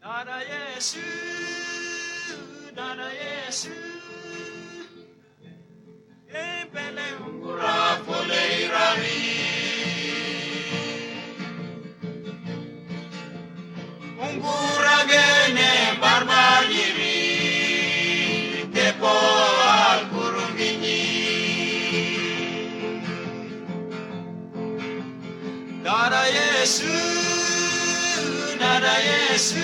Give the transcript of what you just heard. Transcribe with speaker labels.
Speaker 1: 나라 예수 나라 예수 에벨레 ungura foleirari ungura gene barbagiri tepo al kurungini 나라 예수 나라 예수